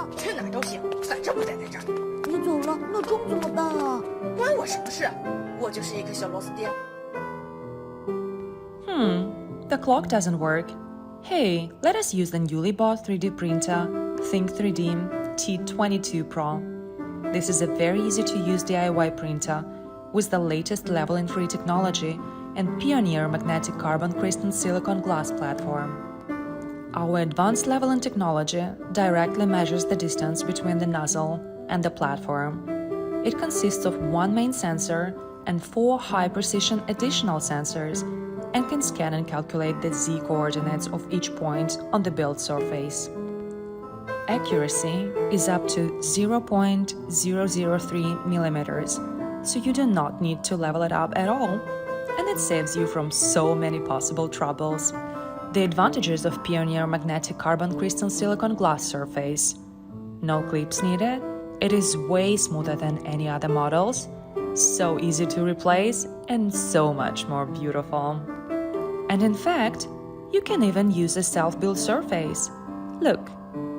啊？去哪儿都行，反正不待在这儿。你走了，那钟怎么办啊？关我什么事？我就是一颗小螺丝钉。The clock doesn't work. Hey, let us use the newly bought 3D printer, Think3D T22 Pro. This is a very easy-to-use DIY printer with the latest level-in-free technology and Pioneer magnetic carbon crystal silicon glass platform. Our advanced level-in technology directly measures the distance between the nozzle and the platform. It consists of one main sensor and 4 high-precision additional sensors and can scan and calculate the z-coordinates of each point on the build surface. Accuracy is up to 0.003 millimeters, so you do not need to level it up at all, and it saves you from so many possible troubles. The advantages of Pioneer magnetic carbon crystal silicon glass surface. No clips needed, it is way smoother than any other models, so easy to replace, and so much more beautiful. And in fact, you can even use a self-built surface. Look,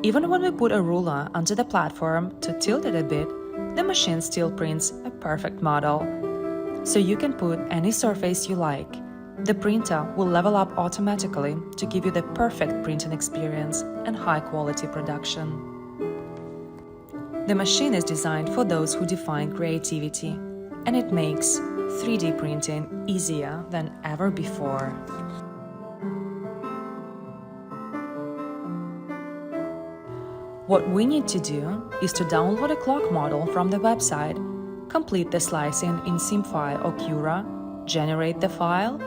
even when we put a ruler onto the platform to tilt it a bit, the machine still prints a perfect model. So you can put any surface you like. The printer will level up automatically to give you the perfect printing experience and high-quality production. The machine is designed for those who define creativity, and it makes 3D printing easier than ever before. What we need to do is to download a clock model from the website, complete the slicing in SimFi or Cura, generate the file,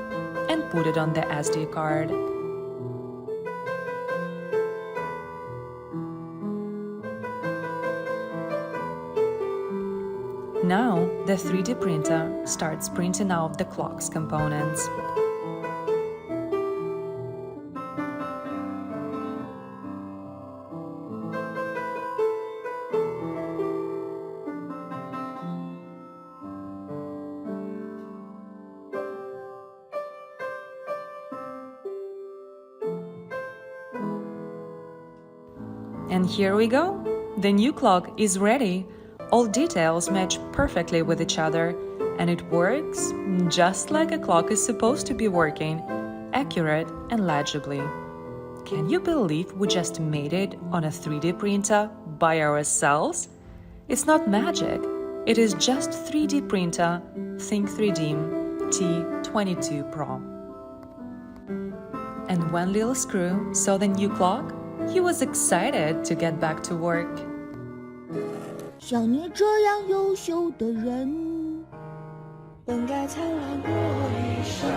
and put it on the SD card. Now, the 3D printer starts printing out the clock's components. And here we go! The new clock is ready! All details match perfectly with each other, and it works just like a clock is supposed to be working, accurate and legibly. Can you believe we just made it on a 3D printer by ourselves? It's not magic, it is just 3D printer Think3D T22 Pro. And when Little Screw saw the new clock, he was excited to get back to work. 像你这样优秀的人，本该灿烂过一生。